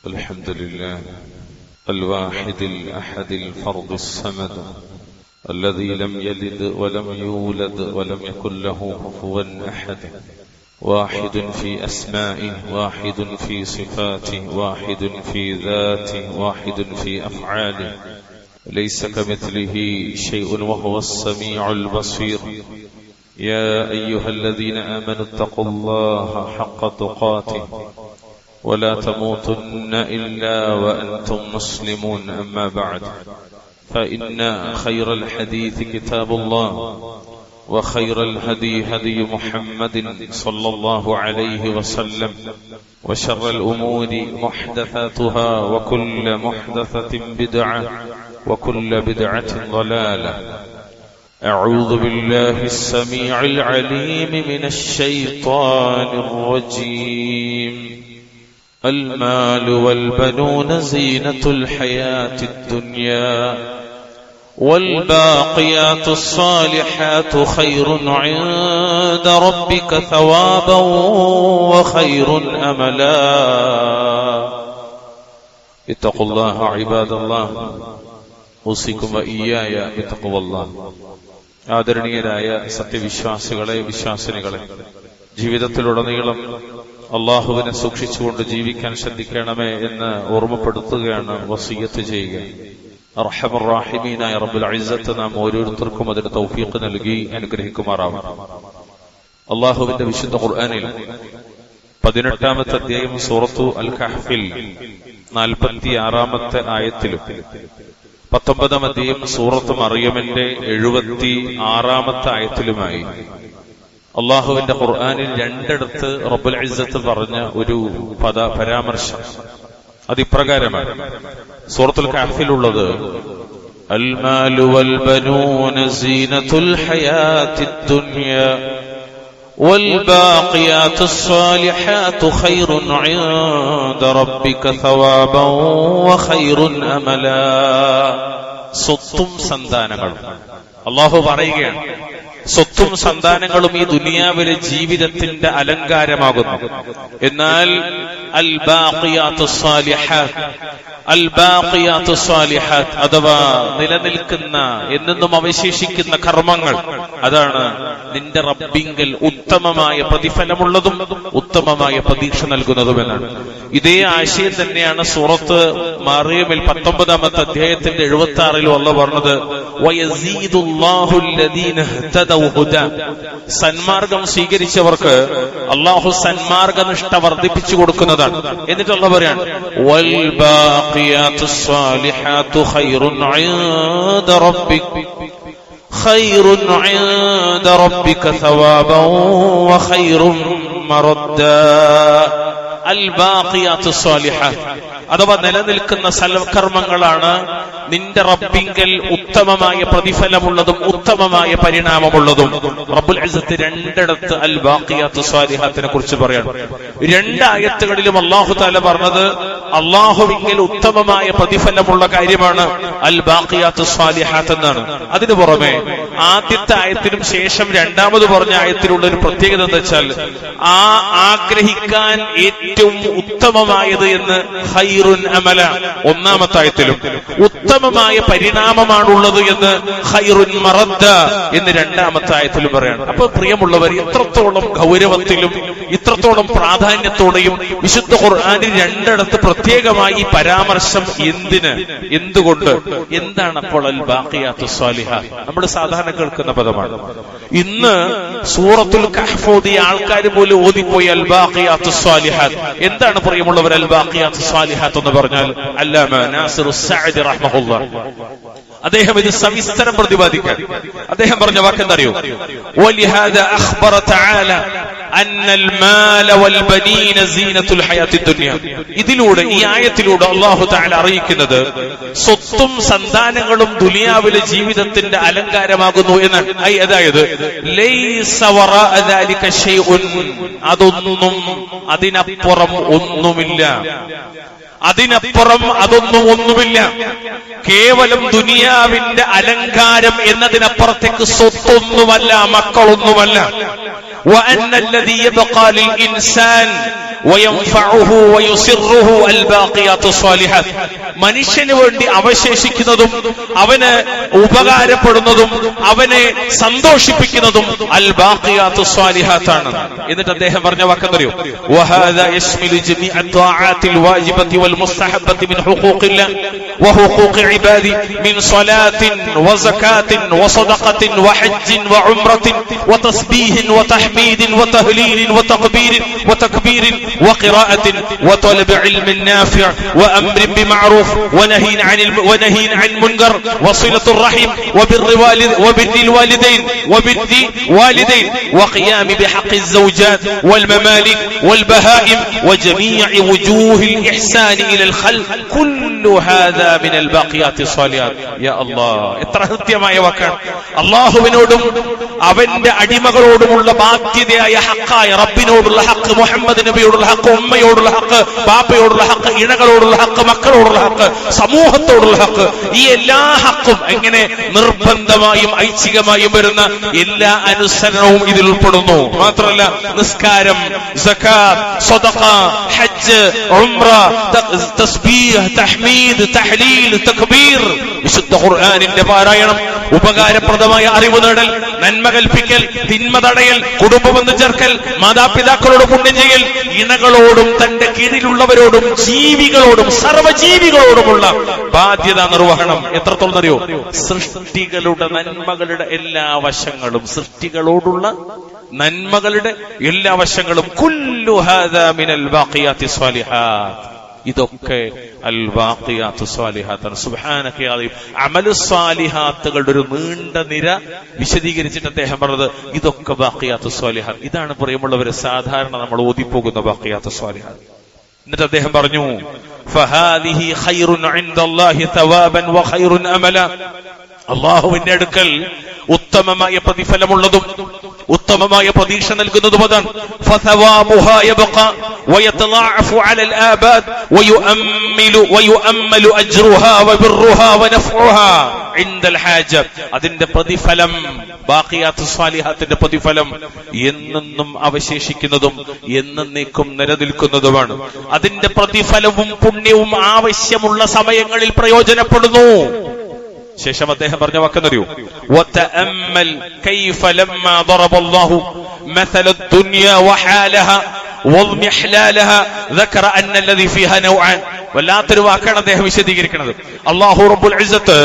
الحمد لله الواحد الأحد الفرد الصمد الذي لم يلد ولم يولد ولم يكن له كفوا أحد، واحد في أسمائه، واحد في صفاته، واحد في ذاته، واحد في أفعاله، ليس كمثله شيء وهو السميع البصير. يا أيها الذين آمنوا اتقوا الله حق تقاته ولا تموتن إلا وأنتم مسلمون. أما بعد، فإن خير الحديث كتاب الله، وخير الهدي هدي محمد صلى الله عليه وسلم، وشر الأمور محدثاتها، وكل محدثة بدعة، وكل بدعة ضلالة. أعوذ بالله السميع العليم من الشيطان الرجيم. المال والبنون زينة الحياة الدنيا، والباقيات الصالحات خير عند ربك ثوابا وخير أملا. اتقوا الله عباد الله، أوصيكم وإياي بتقوى الله. ആദരണീയരായ സത്യവിശ്വാസികളെ, വിശ്വാസിനികളെ, ജീവിതത്തിലുടനീളം അള്ളാഹുവിനെ സൂക്ഷിച്ചുകൊണ്ട് ജീവിക്കാൻ ശ്രദ്ധിക്കണമേ എന്ന് ഓർമ്മപ്പെടുത്തുകയാണ്, വസിയ്യത്ത് ചെയ്യുക. അർഹമർ റഹീമീനായ റബ്ബുൽ ഇസ്സത്ത് നാം ഓരോരുത്തർക്കും അതിന് തൗഫീഖ് നൽകി അനുഗ്രഹിക്കുമാറാവണം. അള്ളാഹുവിന്റെ വിശുദ്ധ ഖുർആനിൽ 18-ാമത്തെ അധ്യായം സൂറത്തു അൽ കഹ്ഫിൽ 46-ാമത്തെ ആയത്തിലും 19-ാം അധ്യായം സൂറത്തു മറിയമിന്റെ 76-ാമത്തെ ആയത്തിലുമായി അള്ളാഹുവിന്റെ ഖുർആനിൽ രണ്ടിടത്ത് റബ്ബുൽ ഇസ്സത്ത് പറഞ്ഞ ഒരു പരാമർശം അതിപ്രകാരമാണ്. സൂറത്തുൽ കഹ്ഫിലുള്ളത് അൽ മാലു വൽ ബനൂന സീനത്തുൽ ഹയാത്തിദ് ദുനിയ വൽ ബാഖിയാത്തുസ് സ്വാലിഹാത്തു ഖൈറുൻ ഇൻദ റബ്ബിക സവാബൻ വ ഖൈറുൻ അമലാ. സ്വത്തും സന്താനങ്ങളും അള്ളാഹു പറയുകയാണ്, സ്വത്തും സന്താനങ്ങളും ഈ ദുനിയാവിലെ ജീവിതത്തിന്റെ അലങ്കാരമാകുന്നു. എന്നാൽ അൽ ബാഖിയാത്തുസ് സ്വാലിഹാത്ത്, അൽ ബാഖിയാത്തുസ് സ്വാലിഹാത്ത് അഥവാ നിലനിൽക്കുന്ന എന്നെന്നും അവശേഷിക്കുന്ന കർമ്മങ്ങൾ, അതാണ് നിന്റെ റബ്ബിങ്കൽ ഉത്തമമായ പ്രതിഫലമുള്ളതും ഉത്തമമായ പ്രതീക്ഷ നൽകുന്നതുമെന്നാണ്. ഇതേ ആശയം തന്നെയാണ് സൂറത്ത് മറിയമിൽ 19-ാമത്തെ അധ്യായത്തിന്റെ 76-ലും അല്ലാഹു പറഞ്ഞത്, വയസീദുല്ലാഹു അല്ലദീന ഇഹ്തദൗ ഹുദാ. സന്മാർഗം സ്വീകരിച്ചവർക്ക് അല്ലാഹു സന്മാർഗനിഷ്ഠ വർദ്ധിപ്പിച്ചു കൊടുക്കുന്നതാണ്. എന്നിട്ട് അല്ലാഹു പറയാണ്, വൽ ബാഖിയാത്തുസ് സ്വാലിഹാത്തു ഖൈറുൻ ഇൻദ റബ്ബിക ഖൈറുൻ ഇൻദ റബ്ബിക സവാബൻ വ ഖൈറുൻ മറദ്ദാ. അൽ ബാഖിയാത്തുസ് സ്വാലിഹാത്ത് അഥവാ നിലനിൽക്കുന്ന സൽക്കർമ്മങ്ങളാണ് നിന്റെ റബ്ബിങ്കൽ ഉത്തമമായ പ്രതിഫലമുള്ളതും ഉത്തമമായ പരിണാമമുള്ളതും. റബ്ബുൽ ഇസ്സത്ത് രണ്ടിടത്ത് അൽ ബാഖിയാത്തുസ് സ്വാലിഹാത്തിനെ കുറിച്ച് പറയാണ്. 2 ആയത്തുകളിലും അല്ലാഹു തആല പറഞ്ഞത് അല്ലാഹുവിങ്കൽ ഉത്തമമായ പ്രതിഫലമുള്ള കാര്യമാണ് അൽ ബാഖിയാത്തുസ് സ്വാലിഹാത്ത് എന്നാണ്. അതിനു പുറമെ ആദ്യത്തെ ആയത്തിനും ശേഷം രണ്ടാമത് പറഞ്ഞ ആയത്തിലുള്ള ഒരു പ്രത്യേകത എന്താ വെച്ചാൽ, ആഗ്രഹിക്കാൻ ഏറ്റവും ഉത്തമമായത് എന്ന് ഖൈറുൻ അമല 1-ാമത്തെ ആയത്തിലും, ഉത്തമമായ പരിണാമമാണുള്ളത് എന്ന് ഖൈറുൻ മറദ്ദ എന്ന് 2-ാമത്തെ ആയത്തിലും പറയാണ്. അപ്പൊ പ്രിയമുള്ളവർ, ഇത്രത്തോളം ഗൗരവത്തിലും ഇത്രത്തോളം പ്രാധാന്യത്തോടെയും വിശുദ്ധ ഖുർആനിൽ രണ്ടിടത്ത് പ്രത്യേകമായി പരാമർശം എന്തുകൊണ്ട്, എന്താണ് അപ്പോൾ അൽ ബാഖിയാത്തുസ് സ്വാലിഹാത്ത്? നമ്മൾ സാധാരണ കേൾക്കുന്ന പദമാണ്. ഇന്ന് സൂറത്തുൽ കഹ്ഫ് ഓതിയ ആൾക്കാർ പോലും ഓതിപ്പോയി അൽ ബാഖിയാത്തുസ് സ്വാലിഹാത്ത്. എന്താണ് പ്രിയമുള്ളവർ അൽ ബാഖിയാത്തുസ് സ്വാലിഹാത്ത് എന്ന് പറഞ്ഞാൽ? അല്ലാമ നാസിറുസ് സഅദി റഹ്മഹുല്ലാഹ് അദ്ദേഹം ഇത് സവിസ്തരം പ്രതിപാദിക്കാൻ അദ്ദേഹം പറഞ്ഞ വാക്കെന്തറിയോ? വലിഹാദാ അഖ്ബറ തആല അന്നൽ മാല വൽ ബനീന സീനത്തുൽ ഹയാത്തിദ് ദുനിയ. ഇതിലൂടെ, ഈ ആയത്തിലൂടെ അല്ലാഹു തആല അറിയിക്കുന്നത് സ്വത്തും സന്താനങ്ങളും ദുനിയാവിലെ ജീവിതത്തിന്റെ അലങ്കാരമാകുന്നു എന്നാണ്. അതായത് ലൈസ വറാഅ ദാലിക ശൈഉൻ, അതൊന്നും അതിനപ്പുറം ഒന്നുമില്ല, അതിനപ്പുറം ഒന്നുമില്ല. കേവലം ദുനിയാവിന്റെ അലങ്കാരം എന്നതിനപ്പുറത്തേക്ക് സ്വത്തൊന്നുമല്ല, മക്കളൊന്നുമല്ല. വയൻഫഉഹു വയുസിറുഹു അൽബാഖിയാത്തു സ്വാലിഹാത്ത്. മനുഷ്യന് വേണ്ടി അവശേഷിക്കുന്നതും അവന് ഉപകാരപ്പെടുന്നതും അവനെ സന്തോഷിപ്പിക്കുന്നതും അൽബാഖിയാത്തു സ്വാലിഹാത്താണ്. എന്നിട്ട് അദ്ദേഹം പറഞ്ഞ വാക്കെന്നറിയോ? വഹാദാ യശ്മിലു ജമീഅ ത്വാആത്തിൽ വാജിബത്തി വൽ മുസ്തഹബ്ബത്തി മിൻ ഹുഖൂഖില്ലാഹ് വഹുഖൂഖി ഇബാദി മിൻ സ്വലാത്തിൻ വസകാത്തിൻ വസദഖത്തിൻ വഹജ്ജിൻ വഉംറത്തിൻ വതസ്ബീഹിൻ വതഹ്മീദിൻ വതഹ്ലീലിൻ വതക്ബീരിൻ വതക്ബീരിൻ വഖിറാഅത്തിൻ വതലബി ഇൽമിൻ നാഫിഅ വഅംരിൻ ബിമഅറൂഫ് വനഹീൻ അൻ മുൻകർ വസിലത്തുർ റഹീം വബിർറിൽ വാലിദൈൻ وقيام بحق الزوجات والممالك والبهائم وجميع وجوه الإحسان إلى الخلق كل هذا من الباقيات الصالحات. يا الله എത്ര ഹൃദ്യമായ വാക്കാണ്. അല്ലാഹുവിനോടും അവന്റെ അടിമകളോടുമുള്ള ബാധ്യതയായ ഹക്കായ റബ്ബിനോടുള്ള ഹക്ക്, മുഹമ്മദ് നബിയോടുള്ള ഹക്ക്, ഉമ്മയോടുള്ള ഹക്ക്, ബാപ്പയോടുള്ള ഹക്ക്, ഇണകളോടുള്ള ഹക്ക്, മക്കളോടുള്ള ഹക്ക്, സമൂഹത്തോടുള്ള ഹക്ക്, ഈ എല്ലാ ഹക്കും എങ്ങനെ നിർബന്ധമായും ഐച്ഛികമായും വരുന്ന എല്ലാ അനുസരണവും ഇതിൽ ഉൾപ്പെടുന്നു. മാത്രമല്ല നിസ്കാരം, സകാത്ത്, സദഖ, ഹജ്ജ്, ഉംറ, തസ്ബീഹ്, തഹ്മീദ്, തഹ്ലീൽ, തക്ബീർ, വിശുദ്ധ ഖുർആനിന്റെ പാരായണം, ഉപകാരപ്രദമായ അറിവ് നേടൽ, നന്മ കൽപ്പിക്കൽ, തിന്മ തടയൽ, കുടുംബബന്ധം ചേർക്കൽ, മാതാപിതാക്കളോട് പുണ്യം ചെയ്യൽ, ഇണകളോടും തന്റെ കീഴിലുള്ളവരോടും ജീവികളോടും സർവ്വജീവികളോടുമുള്ള ബാധ്യത നിർവഹണം. എത്രത്തോളം അറിയോ? സൃഷ്ടികളുടെ നന്മകളുടെ എല്ലാ വശങ്ങളും, സൃഷ്ടികളോടുള്ള നന്മകളുടെ എല്ലാ വശങ്ങളും കുല്ലു ഹാദാ മിനൽ ബാഖിയാത്തി സ്വാലിഹാത്ത്. ഇതൊക്കെ അൽ ബാഖിയാത്തു സ്വാലിഹാത്താണ്. സുബ്ഹാനക യാ അലീം. അമലു സ്വാലിഹാത്തുകളുടെ ഒരു നീണ്ട നിര വിശദീകരിച്ചിട്ട് അദ്ദേഹം പറഞ്ഞത് ഇതൊക്കെ ബാഖിയാത്തു സ്വാലിഹാത്ത്. ഇതാണ് പ്രിയമുള്ളവരെ സാധാരണ നമ്മൾ ഓതിപ്പോകുന്ന ബാഖിയാത്തു സ്വാലിഹാത്ത്. എന്നിട്ട് അദ്ദേഹം പറഞ്ഞു ഫഹാദിഹി ഖൈറുൻ ഇൻദല്ലാഹി തവാബൻ വഖൈറുൻ അമല. അല്ലാഹുവിന്റെ അടുക്കൽ ഉത്തമമായ പ്രതിഫലമുള്ളതും ഉത്തമമായ പ്രതീക്ഷ നൽകുന്നതും അതാണ്. ഫസവാബുഹാ യബ്ഖ വയതളഅഫു അലൽ ആബാദ് വയുഅമ്മലു അജ്റുഹാ വബിർറുഹാ വനഫഉഹാ ഇൻദൽ ഹാജ. അതിന്റെ പ്രതിഫലം, ബാഖിയാത്തു സ്വാലിഹാത്തിന്റെ പ്രതിഫലം എന്നെന്നും അവശേഷിക്കുന്നതും എന്നേക്കും നിലനിൽക്കുന്നതുമാണ്. അതിന്റെ പ്രതിഫലവും പുണ്യവും ആവശ്യമുള്ള സമയങ്ങളിൽ പ്രയോജനപ്പെടുന്നു. ശേഷം അദ്ദേഹം പറഞ്ഞ വാക്കെന്നറിയോ? വതഅമ്മൽ കൈഫ ലമ്മാ ദറബല്ലാഹു മസല ദുനിയ വഹാലഹ വമിഹ്ലാലഹ ദക്കറ അന്ന الذي فيها نوعان. വല്ലാത്തൊരു വാക്കാണ് അദ്ദേഹം വിശദീകരിക്കുന്നത്. അല്ലാഹു റബ്ബുൽ ഇസ്സത്ത്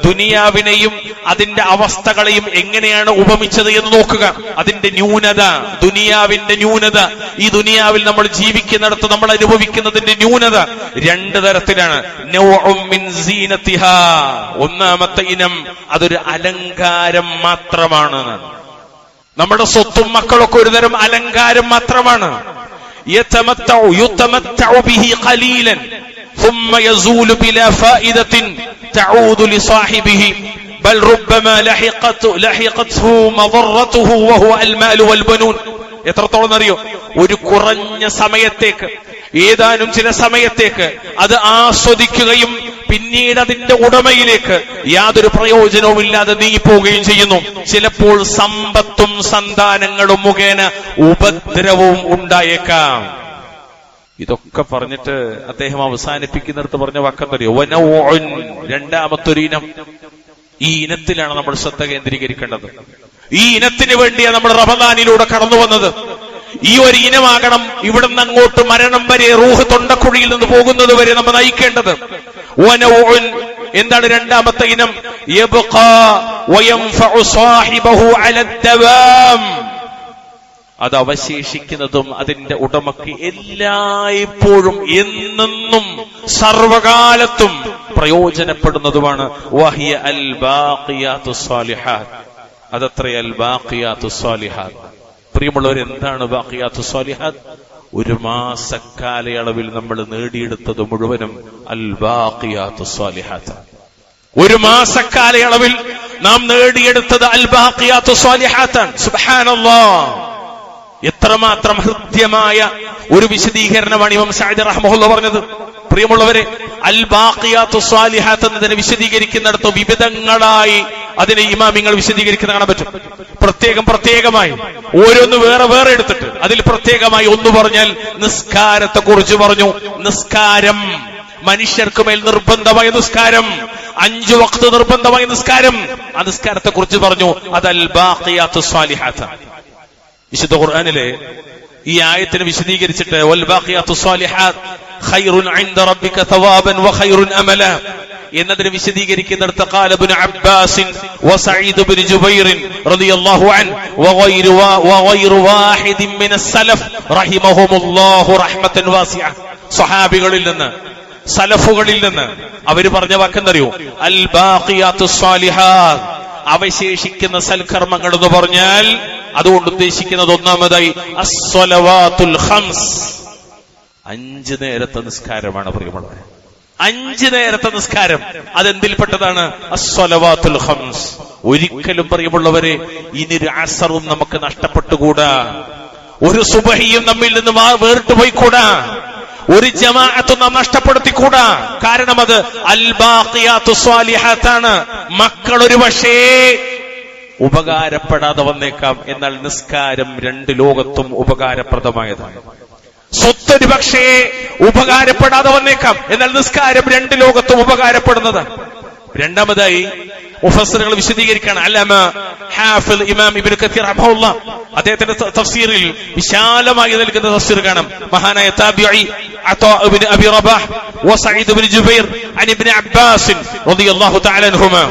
ദുനിയാവിനെയും അതിന്റെ അവസ്ഥകളെയും എങ്ങനെയാണ് ഉപമിച്ചത് എന്ന് നോക്കുക. അതിന്റെ ന്യൂനത, ദുനിയാവിന്റെ ന്യൂനത, ഈ ദുനിയാവിൽ നമ്മൾ ജീവിക്കുന്നിടത്ത് നമ്മൾ അനുഭവിക്കുന്നതിന്റെ ന്യൂനത രണ്ട് തരത്തിലാണ്. നൗഉം മിൻ സീനതിഹാ, ഒന്നാമത്തെ ഇനം അതൊരു അലങ്കാരം മാത്രമാണ്. നമ്മുടെ സ്വത്തും മക്കളൊക്കെ ഒരു തരം അലങ്കാരം മാത്രമാണ്. യുതമത്തഉ ബിഹി ഖലീലൻ ثم يزول بلا فائدة تعود لصاحبه بل ربما لحقته مضرته وهو المال والبنون. എത്രത്തോളം അറിയോ? ഒരു കുറഞ്ഞ സമയത്തേക്ക്, ഏതാനും ചില സമയത്തേക്ക് അത് ആസ്വദിക്കുകയും പിന്നീട് അതിന്റെ ഉടമയിലേക്ക് യാതൊരു പ്രയോജനവും ഇല്ലാതെ നീങ്ങിപ്പോവുകയും ചെയ്യുന്നു. ചിലപ്പോൾ സമ്പത്തും സന്താനങ്ങളും മുഖേന ഉപദ്രവവും ഉണ്ടായേക്കാം. ഇതൊക്കെ പറഞ്ഞിട്ട് അദ്ദേഹം അവസാനിപ്പിക്കുന്നിടത്ത് പറഞ്ഞ വാക്കെന്തറിയോ? വനൗഉൻ, രണ്ടാമത്തൊരു ഇനം. ഈ ഇനത്തിലാണ് നമ്മൾ ശ്രദ്ധ കേന്ദ്രീകരിക്കേണ്ടത്. ഈ ഇനത്തിന് വേണ്ടിയാണ് നമ്മൾ റമദാനിലൂടെ കടന്നു വന്നത്. ഈ ഒരു ഇനമാകണം ഇവിടുന്ന് അങ്ങോട്ട് മരണം വരെ, റൂഹ് തൊണ്ടക്കുഴിയിൽ നിന്ന് പോകുന്നത് വരെ നമ്മൾ നയിക്കേണ്ടത്. വനൗഉൻ, എന്താണ് രണ്ടാമത്തെ ഇനം? യബ്ഖാ വയൻഫഉ സാഹിബഹു അലദ്ദവാം, അത് അവശേഷിക്കുന്നതും അതിന്റെ ഉടമയ്ക്ക് എല്ലായ്പ്പോഴും എന്നെന്നും സർവകാലത്തും പ്രയോജനപ്പെടുന്നതുമാണ്. വഹിയ അൽ ബാഖിയാത്തു സ്വാലിഹാത്ത്, അതത്ര അൽ ബാഖിയാത്തു സ്വാലിഹാത്ത്. പ്രിയമുള്ളവർ, എന്താണ് ബാഖിയാത്തു സ്വാലിഹാത്ത്? ഒരു മാസക്കാലയളവിൽ നമ്മൾ നേടിയെടുത്തത് മുഴുവനും അൽ ബാഖിയാത്തു സ്വാലിഹാത്ത്. ഒരു മാസക്കാലയളവിൽ നാം നേടിയെടുത്തത് അൽ ബാഖിയാത്തു സ്വാലിഹാത്താണ്. സുബ്ഹാനല്ലാഹ്, എത്രമാത്രം ഹൃദ്യമായ ഒരു വിശദീകരണമാണ് ഇമാം സഅദി റഹ്മഹുല്ലാഹ് പറഞ്ഞത്. പ്രിയമുള്ളവരെ, അൽ ബാഖിയാത്തു സ്വാലിഹാത്ത് എന്നതിനെ വിശദീകരിക്കുന്നിടത്ത് വിവിധങ്ങളായി അതിനെ ഇമാമിങ്ങൾ വിശദീകരിക്കുന്ന കാണാൻ പറ്റും. പ്രത്യേകമായി ഓരോന്ന് വേറെ എടുത്തിട്ട് അതിൽ പ്രത്യേകമായി ഒന്ന് പറഞ്ഞാൽ നിസ്കാരത്തെ കുറിച്ച് പറഞ്ഞു. നിസ്കാരം മനുഷ്യർക്ക് മേൽ നിർബന്ധമായ നിസ്കാരം, 5 വഖ്ത് നിർബന്ധമായ നിസ്കാരം, ആ നിസ്കാരത്തെ കുറിച്ച് പറഞ്ഞു. അത് അൽ ബാഖിയാത്തുസ് സ്വാലിഹാത്ത്. വിശുദ്ധ ഖുർആനിലെ ഈ ആയത്തിനെ വിശദീകരിച്ചിട്ട് വൽ ബാഖിയാത്തുസ് സ്വാലിഹാത്ത് ഖൈറുൻ ഇൻദ റബ്ബിക തവാബൻ വ ഖൈറുൻ അമല എന്നതിനെ വിശദീകരിക്കുന്നിടത്ത് ഖാല ഇബ്നു അബ്ബാസ് വസഈദ് ഇബ്നു ജുബൈർ റളിയല്ലാഹു അൻഹു വഗൈറു വാഹിദിൻ മിനസ് സലഫ് റഹിമഹുമുല്ലാഹു റഹ്മത്തൻ വാസിഅ. സ്വഹാബികളിൽ നിന്ന്, സലഫുകളിൽ നിന്ന് അവര് പറഞ്ഞ വാക്കെന്തറിയോ? അൽ ബാഖിയാത്തുസ് സ്വാലിഹാത്ത്, അവശേഷിക്കുന്ന സൽക്കർമ്മങ്ങൾ എന്ന് പറഞ്ഞാൽ അതുകൊണ്ട് ഉദ്ദേശിക്കുന്നത് ഒന്നാമതായി അസ്സലവാത്തുൽ ഖംസ്, 5 നേരത്തെ നിസ്കാരമാണ് പ്രിയമുള്ളവരെ. 5 നേരത്തെ നിസ്കാരം അതെന്തിൽപ്പെട്ടതാണ്? അസ്സലവാത്തുൽ ഖംസ്. ഒരിക്കലും പ്രിയമുള്ളവരെ ഇനി അസറും നമുക്ക് നഷ്ടപ്പെട്ടുകൂടാ, ഒരു സുബഹിയും നമ്മിൽ നിന്ന് വേറിട്ട് പോയിക്കൂടാ, ഒരു ജമാഅത്തും നാം നഷ്ടപ്പെടുത്തിക്കൂടാ. കാരണം അത് അൽ ബാഖിയാത്തുസ് സ്വാലിഹാത്താണ്. മക്കൾ ഒരു പക്ഷേ ഉപകാരപ്പെടാതെ വന്നേക്കാം, എന്നാൽ നിസ്കാരം 2 ലോകത്തും ഉപകാരപ്രദമായതാണ്. സ്വത്തൊരു പക്ഷേ ഉപകാരപ്പെടാതെ വന്നേക്കാം, എന്നാൽ നിസ്കാരം 2 ലോകത്തും ഉപകാരപ്പെടുന്നതാണ്. രണ്ടാമതായി മുഫസ്സിറുകൾ വിശദീകരിക്കുകയാണ്. അല്ലമ ഹാഫിദ് ഇമാം ഇബ്നു കസീർ റഹ്മഹുല്ലാഹ് അദ്ദേഹത്തിന്റെ തഫ്സീറിൽ വിശാലമായി നൽകുന്ന തഫ്സീർ കാണാം. മഹാനായ താബിഈ അതാ ഇബ്നു അബി റബാഹ് വസഈദ് ഇബ്നു ജുബൈർ അൻ ഇബ്നു അബ്ബാസ് റളിയല്ലാഹു തആല അൻഹുമാ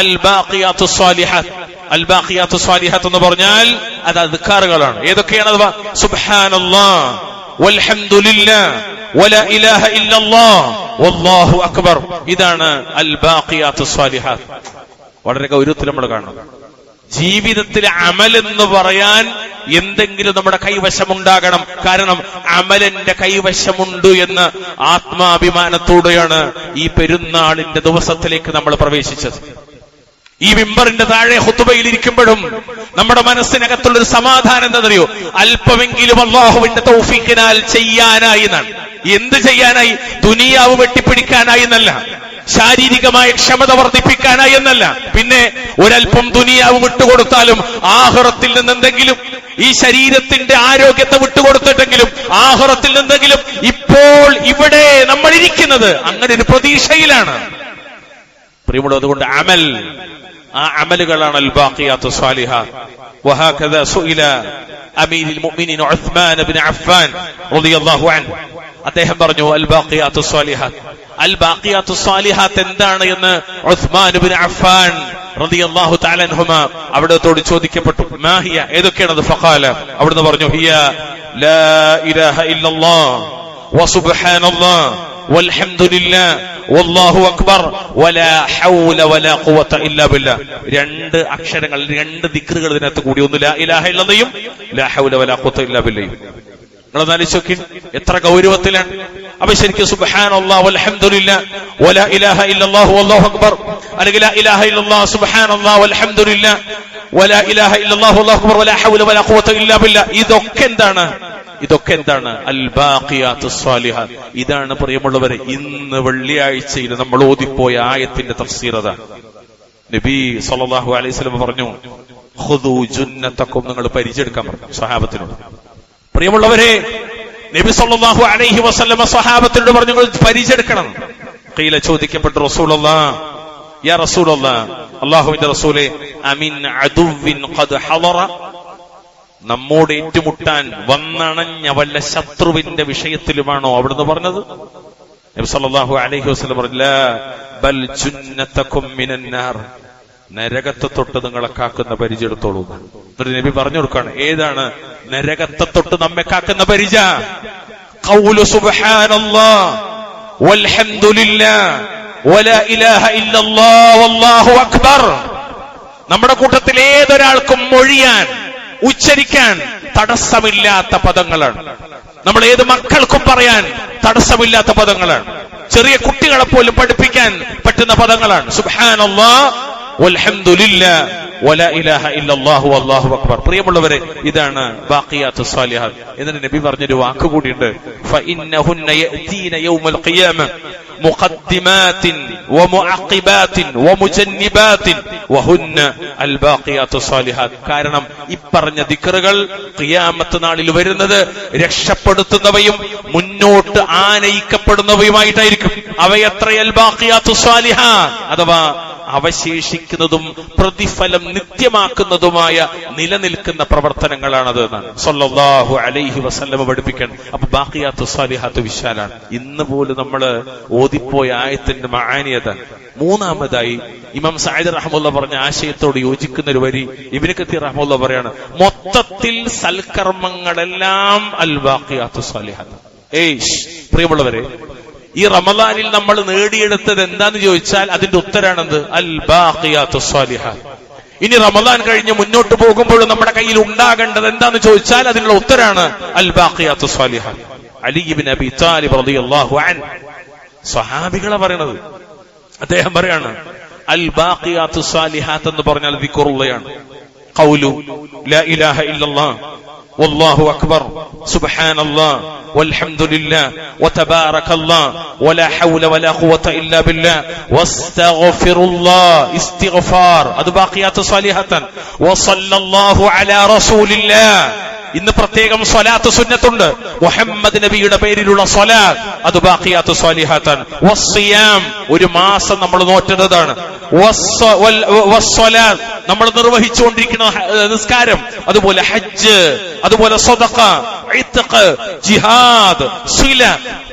അൽ ബാഖിയാത്തുസ് സ്വാലിഹാത്ത്. അൽ ബാഖിയാത്തുസ് സ്വാലിഹാത്ത് എന്ന് പറഞ്ഞാൽ അത് അദ്കാറുകളാണ്. ഏതൊക്കെയാണ് അഥവാ? സുബ്ഹാനല്ലാഹ് വൽഹംദുലില്ലാഹ് വലാ ഇലാഹ ഇല്ലല്ലാഹ് വല്ലാഹു അക്ബർ. ഇതാണ് അൽ ബാഖിയാത്തുസ് സ്വാലിഹാത്ത്. വളരെ ഗൗരവത്തിൽ നമ്മൾ കാണണം. ജീവിതത്തിൽ അമൽ എന്ന് പറയാൻ എന്തെങ്കിലും നമ്മുടെ കൈവശമുണ്ടാകണം. കാരണം അമലിന്റെ കൈവശമുണ്ട് എന്ന് ആത്മാഭിമാനത്തോടെയാണ് ഈ പെരുന്നാളിന്റെ ദിവസത്തിലേക്ക് നമ്മൾ പ്രവേശിച്ചത്. ഈ മിമ്പറിന്റെ താഴെ ഖുതുബയിൽ ഇരിക്കുമ്പോഴും നമ്മുടെ മനസ്സിനകത്തുള്ളൊരു സമാധാനം എന്താണെന്നറിയോ? അല്പമെങ്കിലും അല്ലാഹുവിന്റെ തൗഫീഖിനാൽ ചെയ്യാനായി എന്നാണ്. എന്ത് ചെയ്യാനായി? ദുനിയാവ് വെട്ടിപ്പിടിക്കാനായി എന്നല്ല, ശാരീരികമായ ക്ഷമത വർദ്ധിപ്പിക്കാനായി എന്നല്ല, പിന്നെ ഒരൽപ്പം ദുനിയാവ് വിട്ടുകൊടുത്താലും ആഖിറത്തിൽ നിന്നെന്തെങ്കിലും, ഈ ശരീരത്തിന്റെ ആരോഗ്യത്തെ വിട്ടുകൊടുത്തിട്ടെങ്കിലും ആഖിറത്തിൽ നിന്നെങ്കിലും ഇപ്പോൾ ഇവിടെ നമ്മൾ ഇരിക്കുന്നത് അങ്ങനെ ഒരു പ്രതീക്ഷയിലാണ് പ്രിയമുള്ള. അതുകൊണ്ട് അമൽ, ആ അമലുകളാണ് അൽ ബാഖിയാത്തുസ് സ്വാലിഹാത്ത്. വഹകദ സുഇല അമീറുൽ മുഅ്മിനീൻ ഉസ്മാൻ ഇബ്നു അഫ്ഫാൻ റളിയല്ലാഹു അൻഹു, അദ്ദേഹം പറഞ്ഞു അൽ ബാഖിയാത്തുസ് സ്വാലിഹാത്ത്. അൽ ബാഖിയാത്തുസ് സ്വാലിഹാത്ത് എന്താണ് എന്ന് ഉസ്മാൻ ഇബ്നു അഫ്ഫാൻ റളിയല്ലാഹു തആല അൻഹുമാ അവിടത്തോട് ചോദിക്കപ്പെട്ടു. മാഹിയ, ഏതൊക്കെയാണത്? ഫഖാല, അവിടുന്ന് പറഞ്ഞു ഹിയ ലാ ഇലാഹ ഇല്ലല്ലാഹ് വസുബ്ഹാനല്ലാഹ് വൽഹംദുലില്ലാഹ് വല്ലാഹു അക്ബർ വലാ ഹൗല വലാ ഖുവത ഇല്ലാ ബില്ലാഹ്. 2 അക്ഷരങ്ങൾ, 2 ദിക്റുകൾ ഇതിനകത്ത് കൂടി. ഒന്ന് ലാ ഇലാഹ ഇല്ലല്ലാഹും ലാ ഹൗല വലാ ഖുവത ഇല്ലാ ബില്ലാഹ്. നിങ്ങൾ ആലോചിച്ച് എത്ര ഗൗരവത്തിലാണ്. അപ്പൊ ശരിക്കും സുബ്ഹാനല്ലാഹ് വൽഹംദുലില്ലാഹ് വലാ ഇലാഹ ഇല്ലല്ലാഹു വല്ലാഹു അക്ബർ, അല്ലെങ്കിൽ ലാ ഇലാഹ ഇല്ലല്ലാഹ് സുബ്ഹാനല്ലാഹ് വൽഹംദുലില്ലാഹ് വലാ ഇലാഹ ഇല്ലല്ലാഹു വല്ലാഹു അക്ബർ വലാ ഹൗല വലാ ഖുവത ഇല്ലാ ബില്ലാഹ്. ഇതൊക്കെ എന്താണ്? അൽ ബാഖിയാത്തുസ് സ്വാലിഹാത്ത്. ഇതാണ് പ്രിയമുള്ളവരെ ഇന്ന് വെള്ളിയാഴ്ചയിൽ നമ്മൾ ഓതിപ്പോയ ആയത്തിന്റെ തഫ്സീർ. അതാണ് നബി സല്ലല്ലാഹു അലൈഹി വസല്ലം പറഞ്ഞു, ഖുദൂ ജുന്നതകും, നിങ്ങൾ പരിചയെടുക്കാൻ പറഞ്ഞു സ്വഹാബത്തിനോട്. പ്രിയമുള്ളവരെ, നബി സല്ലല്ലാഹു അലൈഹി വസല്ലം സ്വഹാബത്തിനോട് പറഞ്ഞു നിങ്ങൾ പരിചയെടുക്കണം. ഖീല, ചോദിക്കപ്പെട്ടു, റസൂലുള്ളാഹ്, യാ റസൂലുള്ളാഹ്, അല്ലാഹുവിന്റെ റസൂലേ, അമിൻ അദുവിൻ ഖദ് ഹളറ, നമ്മോട് ഏറ്റുമുട്ടാൻ വന്നണഞ്ഞ വല്ല ശത്രുവിന്റെ വിഷയത്തിലുമാണോ അവിടുന്ന് പറഞ്ഞത്? നബി സല്ലല്ലാഹു അലൈഹി വസല്ലം പറഞ്ഞു, ലാ ബൽ ജുന്നതകും മിനന്നാർ, നരകത്തെ തൊട്ട് നിങ്ങളെ കാക്കുന്ന പരിചയെടുത്തോളൂ. എന്നിട്ട് നബി പറഞ്ഞു കൊടുക്കാണ്, ഏതാണ് നരകത്തെ തൊട്ട് നമ്മെ കാക്കുന്ന പരിച? ഖൗലു സുബ്ഹാനല്ലാഹ് വൽഹംദുലില്ലാഹ് വലാ ഇലാഹ ഇല്ലല്ലാഹ് വല്ലാഹു അക്ബർ. നമ്മുടെ കൂട്ടത്തിൽ ഏതൊരാൾക്കും മൊഴിയാൻ, ഉച്ചരിക്കാൻ തടസ്സമില്ലാത്ത പദങ്ങളാണ്. നമ്മൾ ഏത് മക്കൾക്കും പറയാൻ തടസ്സമില്ലാത്ത പദങ്ങളാണ്. ചെറിയ കുട്ടികളെ പോലും പഠിപ്പിക്കാൻ പറ്റുന്ന പദങ്ങളാണ്. സുബ്ഹാനല്ലാഹ് വൽഹംദുലില്ലാഹ് വലാ ഇലാഹ ഇല്ലല്ലാഹു വല്ലാഹു അക്ബർ. പ്രിയമുള്ളവരെ, ഇതാണ് ബാഖിയാത്തുസ് സ്വാലിഹാത്ത്. എന്നിട്ട് നബി പറഞ്ഞൊരു വാക്ക് കൂടിയുണ്ട്, ഫഇന്നഹുന്ന യഅതീന യൗമൽ ഖിയാമ മുഖദ്ദിമാത്തിൻ വമുഅഖിബാത്തിൻ വമുജന്നിബാത്തിൻ വഹുന്ന അൽ ബാഖിയാത്തു സ്വാലിഹാത്ത്. കാരണം ഇപ്പറഞ്ഞ ദിക്റുകൾ ഖിയാമത്ത് നാളിൽ വരുന്നത് രക്ഷപ്പെടുത്തുന്നവയും മുന്നോട്ട് ആനയിക്കപ്പെടുന്നവയുമായിട്ടായിരിക്കും. അവയത്ര അൽ ബാഖിയാത്തു സ്വാലിഹാത്ത്, അഥവാ അവശേഷിക്കുന്നതും പ്രതിഫലം നിത്യമാക്കുന്നതുമായ നിലനിൽക്കുന്ന പ്രവർത്തനങ്ങളാണത് എന്നാണ് സല്ലല്ലാഹു അലൈഹി വസല്ലം പഠിപ്പിക്കണം. അപ്പൊ ബാഖിയാത്തു സ്വാലിഹാത്ത് വിശാലാണ്. ഇന്ന് പോലും നമ്മള് ഓതിപ്പോയ ആയത്തിന്റെ മആനിയത. മൂന്നാമതായി ഇമാം സഅദി റഹ്മത്തുള്ളാഹി പറഞ്ഞ ആശയത്തോട് യോജിക്കുന്ന ഒരു വരി ഇബ്നു കത്തീർ റഹ്മത്തുള്ളാഹി പറയാണ്, മൊത്തത്തിൽ സൽക്കർമ്മങ്ങളെല്ലാം അൽ ബാഖിയാത്തു സ്വാലിഹാത്ത്. പ്രിയമുള്ളവരെ, ഈ റമദാനിൽ നമ്മൾ നേടിയെടുത്തത് എന്താന്ന് ചോദിച്ചാൽ അതിന്റെ ഉത്തരാണെന്ത്? അൽ ബാഖിയാത്തു സ്വാലിഹാത്ത്. ഇനി റമദാൻ കഴിഞ്ഞ് മുന്നോട്ട് പോകുമ്പോഴും നമ്മുടെ കയ്യിൽ ഉണ്ടാകേണ്ടത് എന്താന്ന് ചോദിച്ചാൽ അതിനുള്ള ഉത്തരാണ് അൽ ബാഖിയാത്തു സ്വാലിഹാത്ത്. അലി ഇബ്നു അബി താലിബ് റളിയല്ലാഹു അൻഹു സ്വഹാബികളെ പറയണത്. അദ്ദേഹം പറയാണ്, അൽ ബാഖിയാത്തു സ്വാലിഹാത്ത് എന്ന് പറഞ്ഞാൽ ദിക്റുള്ളയാണ്. ഖൗലു ലാ ഇലാഹ ഇല്ലല്ലാഹ് വല്ലാഹു അക്ബർ സുബ്ഹാനല്ലാഹ് വൽഹംദുലില്ലാഹ് വതബാറകല്ലാഹ് വലാ ഹൗല വലാ ഖുവത ഇല്ലാ ബില്ലാഹ് വസ്തഗ്ഫിറുല്ലാഹ് ഇസ്തിഗ്ഫാർ. അത് ബാഖിയാത്തു സ്വാലിഹാത്ത്. വസല്ലല്ലാഹു അലാ റസൂലില്ലാഹ്. ഇന്ന് പ്രത്യേകം സ്വലാത്ത് സുന്നത്തുണ്ട്. മുഹമ്മദ് നബിയുടെ പേരിലുള്ള സ്വലാത്ത്, അത് ബാഖിയാത്തു സ്വാലിഹാത്താണ്. വസ്സിയാം, ഒരു മാസം നമ്മൾ നോറ്റുന്നതാണ്. വസ്സലാത്ത്, നമ്മൾ നിർവഹിച്ചുകൊണ്ടിരിക്കുന്ന നിസ്കാരം, അതുപോലെ ഹജ്ജ്, അതുപോലെ സദഖ, ഇത്ഖ്, ജിഹാദ്, സില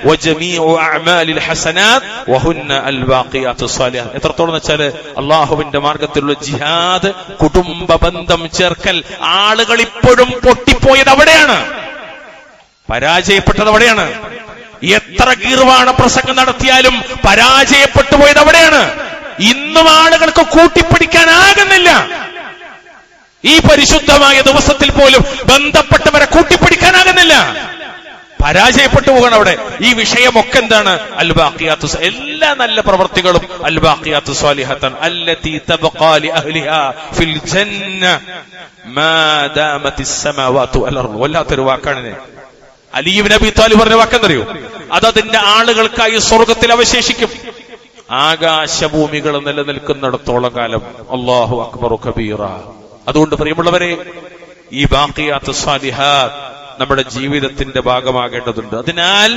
വജമീഉ അഅമാലിൽ ഹസനാത്ത് വഹുന്ന അൽ ബാഖിയാത്തു സ്വാലിഹാത്ത്. എത്രത്തോളം വെച്ചാൽ അള്ളാഹുവിന്റെ മാർഗത്തിലുള്ള ജിഹാദ്, കുടുംബ ബന്ധം ചേർക്കൽ. ആളുകൾ ഇപ്പോഴും പൊട്ടിപ്പോയത് അവിടെയാണ്, പരാജയപ്പെട്ടത് അവിടെയാണ്. എത്ര ഗീർവാണ പ്രസംഗം നടത്തിയാലും പരാജയപ്പെട്ടു പോയത് അവിടെയാണ്. ഇന്നും ആളുകൾക്ക് കൂട്ടിപ്പിടിക്കാനാകുന്നില്ല. ഈ പരിശുദ്ധമായ ദിവസത്തിൽ പോലും ബന്ധപ്പെട്ടവരെ കൂട്ടിപ്പിടിക്കാനാകുന്നില്ല. പരാജയപ്പെട്ടു പോകണം അവിടെ. ഈ വിഷയമൊക്കെ എന്താണ്? അൽ ബാഖിയാത്തു. എല്ലാ നല്ല പ്രവൃത്തികളും അൽ ബാഖിയാത്തു സ്വാലിഹാത്താണ്. അല്ലതി തബ്ഖാ ലി അഹ്ലിഹാ ഫിൽ ജന്ന മാ ദാമത്തിസ് സമാവാതു വൽ അർദ്. വല്ലാത്തൊരു വാക്കാണ്. അലി ഇബ്നു അബി ത്വാലിബ് പറഞ്ഞ വാക്കെന്നറിയോ? അത് അതിന്റെ ആളുകൾക്കായി സ്വർഗത്തിൽ അവശേഷിക്കും. ആകാശഭൂമികൾ നിലനിൽക്കുന്നിടത്തോളം കാലം. അല്ലാഹു അക്ബറു കബീറ. അതുകൊണ്ട് പ്രിയമുള്ളവരെ, ഈ ബാഖിയാത്തു സ്വാലിഹാത്ത് നമ്മുടെ ജീവിതത്തിന്റെ ഭാഗമാകേണ്ടതുണ്ട്. അതിനാൽ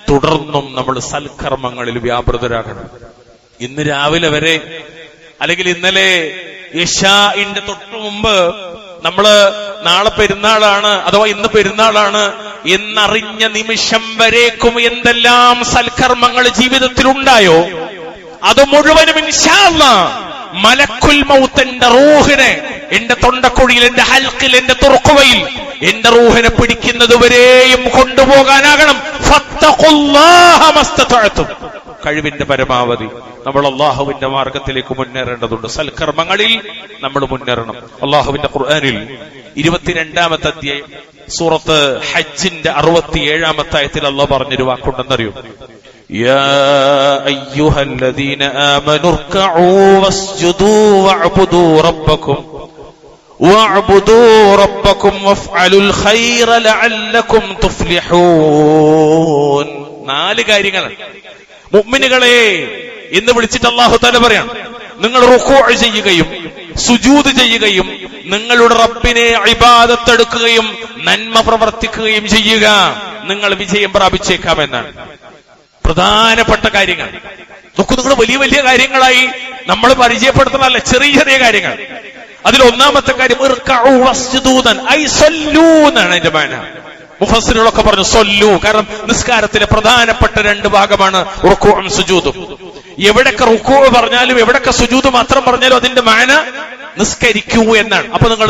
തുടർന്നും നമ്മൾ സൽക്കർമ്മങ്ങളിൽ വ്യാപൃതരാകണം. ഇന്ന് രാവിലെ വരെ, അല്ലെങ്കിൽ ഇന്നലെ ഇശാഇന്റെ തൊട്ടു മുമ്പ് നമ്മള് നാളെ പെരുന്നാളാണ് അഥവാ ഇന്ന് പെരുന്നാളാണ് എന്നറിഞ്ഞ നിമിഷം വരേക്കും എന്തെല്ലാം സൽക്കർമ്മങ്ങൾ ജീവിതത്തിൽ ഉണ്ടായോ അത് മുഴുവനും ഇൻഷാ അല്ലാഹ് മലക്കുൽ മൗത്ത് എന്റെ റൂഹിനെ എന്റെ തൊണ്ടക്കുഴിയിൽ, എന്റെ ഹൽക്കിൽ, എന്റെ തുർഖുവയിൽ എന്റെ റൂഹിനെ പിടിക്കുന്നതുവരെയും കൊണ്ടുപോകാനാകണം. ഫത്തഖുല്ലാഹ മസ്തതഅതും. കഴിവിന്റെ പരമാവധി നമ്മൾ അള്ളാഹുവിന്റെ മാർഗത്തിലേക്ക് മുന്നേറേണ്ടതുണ്ട്. സൽക്കർമ്മങ്ങളിൽ നമ്മൾ മുന്നേറണം. അള്ളാഹുവിന്റെ ഖുർആനിൽ 22-ാമത്തെ അധ്യായം സൂറത്ത് ഹജ്ജിന്റെ 67-ാമത്തെ ആയത്തിൽ അള്ളാഹ് പറഞ്ഞൊരു വാക്കുണ്ടെന്നറിയോ? യാ അയ്യുഹല്ലദീന ആമനൂ ഇർകഊ വസ്ജുദൂ വഅബ്ദൂ റബ്ബക്കും വഫ്അലുൽ ഖൈറ ലഅല്ലകും തുഫ്ലിഹൂൻ. 4 കാര്യങ്ങൾ മുഅ്മിനുകളെ എന്ന് വിളിച്ചിട്ട് അല്ലാഹു തആല പറയാണ്, നിങ്ങൾ റുകൂഅ് ചെയ്യുകയും സുജൂദ് ചെയ്യുകയും നിങ്ങളുടെ റബ്ബിനെ ഇബാദത്ത് എടുക്കുകയും നന്മ പ്രവർത്തിക്കുകയും ചെയ്യുക, നിങ്ങൾ വിജയം പ്രാപിച്ചേക്കാമെന്നാണ്. പ്രധാനപ്പെട്ട കാര്യങ്ങൾ നോക്കൂ. നിങ്ങൾ വലിയ വലിയ കാര്യങ്ങളായി നമ്മൾ പരിചയപ്പെടുത്തുന്നതല്ല, ചെറിയ ചെറിയ കാര്യങ്ങൾ. അതിൽ ഒന്നാമത്തെ കാര്യം ഇർകഊ വസ്ജുദൂ ഐ സല്ലൂ എന്നാണ് അതിന്റെ മാന. മുഫസ്സിറുകളൊക്കെ പറഞ്ഞു സല്ലൂ, കാരണം നിസ്കാരത്തിലെ പ്രധാനപ്പെട്ട 2 ഭാഗമാണ് റുകൂഉം സുജൂദും. എവിടൊക്കെ റുകൂഉ പറഞ്ഞാലും എവിടൊക്കെ സുജൂദ് മാത്രം പറഞ്ഞാലും അതിന്റെ മാന നിസ്കരിക്കൂ എന്നാണ്. അപ്പൊ നിങ്ങൾ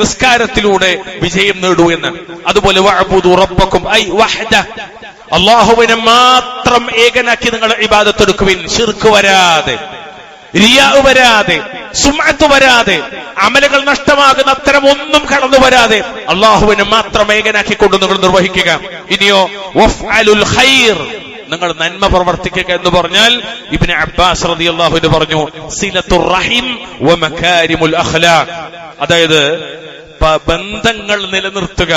നിസ്കാരത്തിലൂടെ വിജയം നേടൂ എന്നാണ്. അതുപോലെ വഅബ്ദൂ റബ്ബക്കും ഐ വഹദ, അല്ലാഹുവിനെ മാത്രം ഏകനാക്കി നിങ്ങൾ ഇബാദത്ത് എടുക്കുവിൻ. ശിർക്ക് വരാതെ, റിയാ വരാതെ, സുമഅത്ത് വരാതെ, അമലുകൾ നഷ്ടമാകുന്ന അത്തരം ഒന്നും കടന്നു വരാതെ അള്ളാഹുവിനെ മാത്രം ഏകനാക്കിക്കൊണ്ട് നിങ്ങൾ നിർവഹിക്കുക. ഇനിയോ വഫ്അലുൽ ഖൈർ, നിങ്ങൾ നന്മ പ്രവർത്തിക്കുക എന്ന് പറഞ്ഞാൽ ഇബ്നു അബ്ബാസ് റളിയല്ലാഹു അൻഹു പറഞ്ഞു സിലത്തുർ റഹിം വ മകാരിമുൽ അഖ്ലാഖ്, അതായത് ബന്ധങ്ങൾ നിലനിർത്തുക.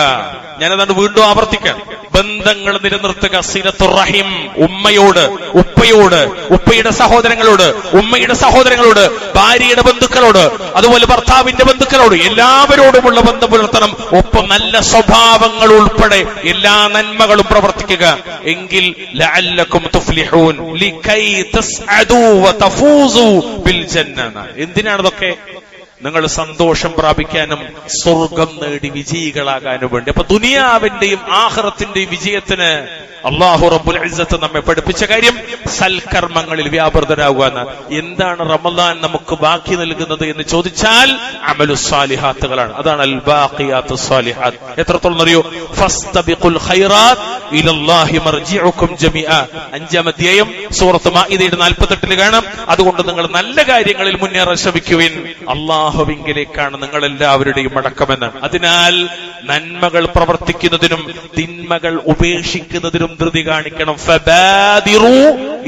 ഞാനതാണ് വീണ്ടും ആവർത്തിക്കാം. ബന്ധങ്ങൾ നിലനിർത്തുക. സിലത്തുർ റഹിം, ഉമ്മയോട്, ഉപ്പയോട്, ഉപ്പയുടെ സഹോദരങ്ങളോട്, ഉമ്മയുടെ സഹോദരങ്ങളോട്, ഭാര്യയുടെ ബന്ധുക്കളോട്, അതുപോലെ ഭർത്താവിന്റെ ബന്ധുക്കളോട്, എല്ലാവരോടുമുള്ള ബന്ധം പുലർത്തണം. ഒപ്പം നല്ല സ്വഭാവങ്ങൾ ഉൾപ്പെടെ എല്ലാ നന്മകളും പ്രവർത്തിക്കുക. എങ്കിൽ ലഅല്ലക്കും തുഫ്ലിഹൂൻ ലികൈ തസ്അദൂ വതഫൂസൂ ബിൽ ജന്ന. എന്തിനാണതൊക്കെ? നിങ്ങൾ സന്തോഷം പ്രാപിക്കാനും സ്വർഗം നേടി വിജയികളാകാനും വേണ്ടി. അപ്പൊ ദുനിയാവിന്റെയും ആഖിറത്തിന്റെയും വിജയത്തിന് അല്ലാഹു റബ്ബുൽ ഇസ്സത്ത് നമ്മെ പഠിപ്പിച്ച കാര്യം സൽക്കർമ്മങ്ങളിൽ വ്യാപൃതരാകുക എന്നാണ്. എന്താണ് റമദാൻ നമുക്ക് ബാക്കി നൽകുന്നത് എന്ന് ചോദിച്ചാൽ അമലുസ് സാലിഹാത്തുകളാണ്. അതാണ് അൽ ബാഖിയാത്തുസ് സാലിഹാത്ത്. എത്രത്തോളം അറിയോ? ഫസ്തബിഖുൽ ഖൈറാത്ത് ഇലല്ലാഹി മർജിഉകും ജമീഅ. 5-ാം അധ്യായം സൂറത്ത് മാഇദയുടെ 48 കാണാം. അതുകൊണ്ട് നിങ്ങൾ നല്ല കാര്യങ്ങളിൽ മുന്നേറാൻ ശ്രമിക്കുവിൻ, അല്ലാഹുവിങ്കിലേക്കാണ് നിങ്ങൾ എല്ലാവരുടെയും മടക്കമെന്ന്. അതിനാൽ നന്മകൾ പ്രവർത്തിക്കുന്നതിനും തിന്മകൾ ഉപേക്ഷിക്കുന്നതിനും ധൃതി കാണിക്കണം. ഫബാദിറു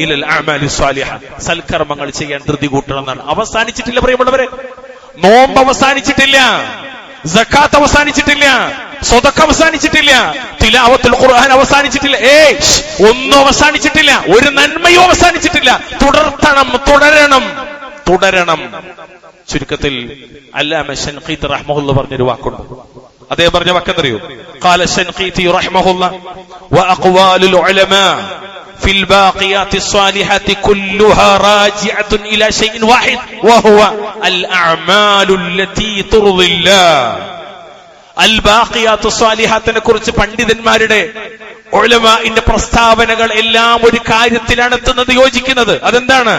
ഇലൽ അഅമാലി സ്വാലിഹ. സൽക്കർമ്മങ്ങൾ ചെയ്യാൻ ധൃതി കൂട്ടണം എന്നാണ്. അവസാനിച്ചിട്ടില്ല പ്രിയമുള്ളവരെ. നോമ്പ് അവസാനിച്ചിട്ടില്ല, സക്കാത്ത് അവസാനിച്ചിട്ടില്ല, സ്വതക്ക അവസാനിച്ചിട്ടില്ല, തിലാവത്തുൽ ഖുർആൻ അവസാനിച്ചിട്ടില്ല. ഒന്നും അവസാനിച്ചിട്ടില്ല. ഒരു നന്മയും അവസാനിച്ചിട്ടില്ല. തുടരണം. ചുരുക്കത്തിൽ അല്ലാമ ശൻഖീത്തി റഹ്മഹുല്ലാഹ് പറഞ്ഞൊരു വാക്കുണ്ട്. അദ്ദേഹം പറഞ്ഞ വാക്കെന്തറിയോ? ഖാല ശൻഖീത്തി റഹ്മഹുല്ലാഹ് വഅഖ്വാലുൽ ഉലമാ ഫിൽ ബാഖിയാത്തിസ് സ്വാലിഹാത്തി കുല്ലുഹാ റാജിഅത്തുൻ ഇലാ ശൈഇൻ വാഹിദ് വഹുവ അൽ അഅമാലുല്ലതീ തുർദില്ലാഹ്. അൽ ബാഖിയാത്തുസ് സ്വാലിഹാത്തിനെ കുറിച്ച് പണ്ഡിതന്മാരുടെ ഉലമാഇന്റെ പ്രസ്താവനകൾ എല്ലാം ഒരു കാര്യത്തിലാണ് എത്തുന്നത്, യോജിക്കുന്നത്. അതെന്താണ്?